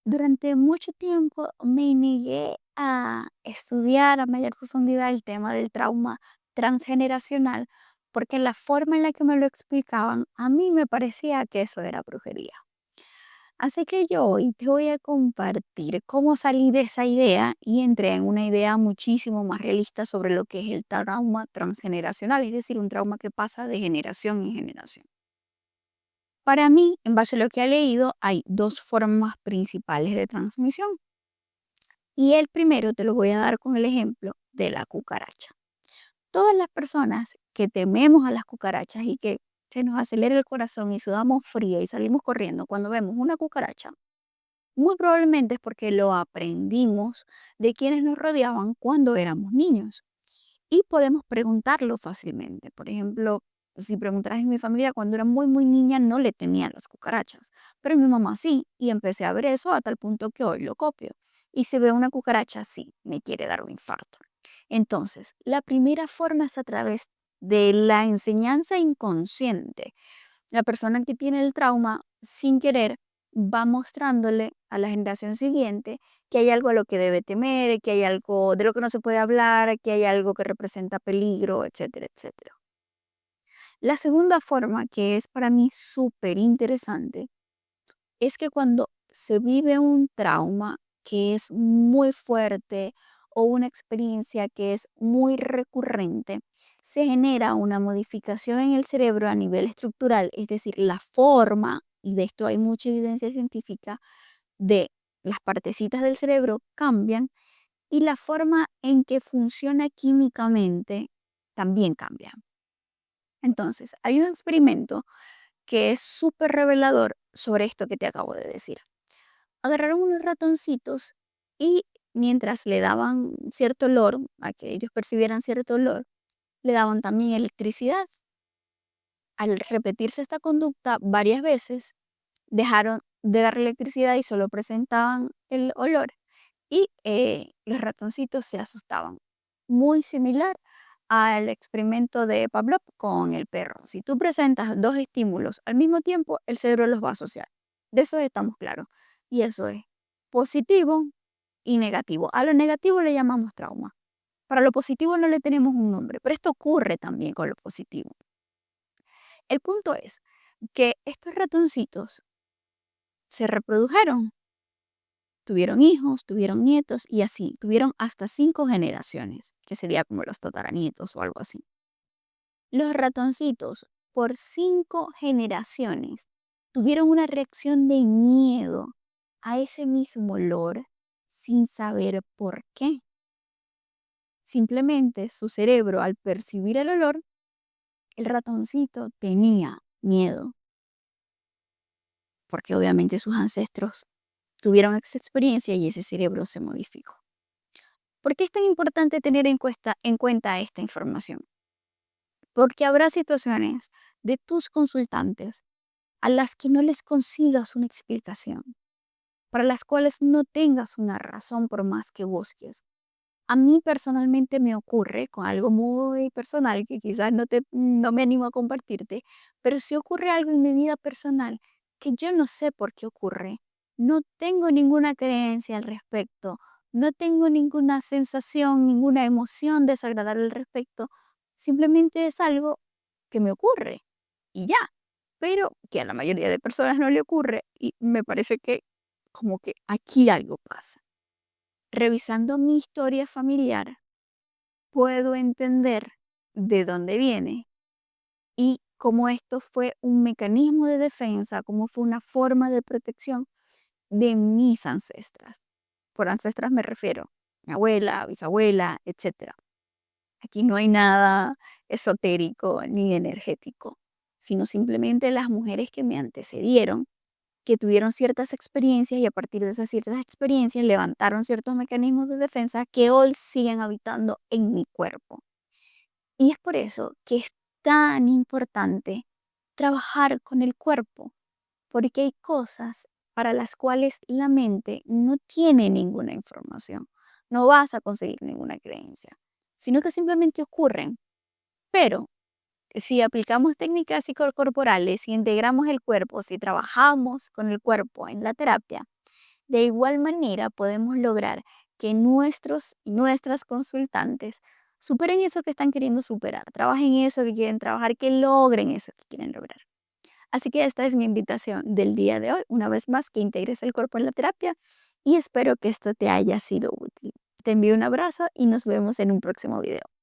Durante mucho tiempo me negué a estudiar a mayor profundidad el tema del trauma transgeneracional, porque la forma en la que me lo explicaban, a mí me parecía que eso era brujería. Así que yo hoy te voy a compartir cómo salí de esa idea y entré en una idea muchísimo más realista sobre lo que es el trauma transgeneracional, es decir, un trauma que pasa de generación en generación. Para mí, en base a lo que he leído, hay dos formas principales de transmisión. Y el primero te lo voy a dar con el ejemplo de la cucaracha. Todas las personas que tememos a las cucarachas y que se nos acelera el corazón y sudamos frío y salimos corriendo cuando vemos una cucaracha, muy probablemente es porque lo aprendimos de quienes nos rodeaban cuando éramos niños. Y podemos preguntarlo fácilmente. Por ejemplo, si preguntaras en mi familia, cuando era muy niña no le temía a las cucarachas, pero mi mamá sí, y empecé a ver eso a tal punto que hoy lo copio. Y si veo una cucaracha, sí, me quiere dar un infarto. Entonces, la primera forma es a través de la enseñanza inconsciente. La persona que tiene el trauma, sin querer, va mostrándole a la generación siguiente que hay algo a lo que debe temer, que hay algo de lo que no se puede hablar, que hay algo que representa peligro, etcétera, etcétera. La segunda forma, que es para mí súper interesante, es que cuando se vive un trauma que es muy fuerte o una experiencia que es muy recurrente, se genera una modificación en el cerebro a nivel estructural, es decir, la forma, y de esto hay mucha evidencia científica, de las partecitas del cerebro cambian y la forma en que funciona químicamente también cambia. Entonces, hay un experimento que es súper revelador sobre esto que te acabo de decir. Agarraron unos ratoncitos y mientras le daban cierto olor, a que ellos percibieran cierto olor, le daban también electricidad. Al repetirse esta conducta varias veces, dejaron de dar electricidad y solo presentaban el olor y los ratoncitos se asustaban. Muy similar al experimento de Pavlov con el perro. Si tú presentas dos estímulos al mismo tiempo, el cerebro los va a asociar. De eso estamos claros. Y eso es positivo y negativo. A lo negativo le llamamos trauma. Para lo positivo no le tenemos un nombre, pero esto ocurre también con lo positivo. El punto es que estos ratoncitos se reprodujeron, tuvieron hijos, tuvieron nietos y así, tuvieron hasta 5 generaciones, que sería como los tataranietos o algo así. Los ratoncitos, por 5 generaciones, tuvieron una reacción de miedo a ese mismo olor sin saber por qué. Simplemente su cerebro, al percibir el olor, el ratoncito tenía miedo, porque obviamente sus ancestros tuvieron esta experiencia y ese cerebro se modificó. ¿Por qué es tan importante tener en cuenta esta información? Porque habrá situaciones de tus consultantes a las que no les consigas una explicación, para las cuales no tengas una razón por más que busques. A mí personalmente me ocurre con algo muy personal que quizás no me animo a compartirte, pero si ocurre algo en mi vida personal que yo no sé por qué ocurre. No tengo ninguna creencia al respecto, no tengo ninguna sensación, ninguna emoción desagradable al respecto. Simplemente es algo que me ocurre y ya, pero que a la mayoría de personas no le ocurre y me parece que como que aquí algo pasa. Revisando mi historia familiar, puedo entender de dónde viene y cómo esto fue un mecanismo de defensa, cómo fue una forma de protección de mis ancestras. Por ancestras me refiero mi abuela, bisabuela, etcétera. Aquí no hay nada esotérico ni energético, sino simplemente las mujeres que me antecedieron, que tuvieron ciertas experiencias y a partir de esas ciertas experiencias levantaron ciertos mecanismos de defensa que hoy siguen habitando en mi cuerpo. Y es por eso que es tan importante trabajar con el cuerpo, porque hay cosas para las cuales la mente no tiene ninguna información. No vas a conseguir ninguna creencia, sino que simplemente ocurren. Pero si aplicamos técnicas psicocorporales, si integramos el cuerpo, si trabajamos con el cuerpo en la terapia, De igual manera, podemos lograr que nuestros y nuestras consultantes superen eso que están queriendo superar, trabajen eso que quieren trabajar, que logren eso que quieren lograr. Así que esta es mi invitación del día de hoy, una vez más, que integres el cuerpo en la terapia y espero que esto te haya sido útil. Te envío un abrazo y nos vemos en un próximo video.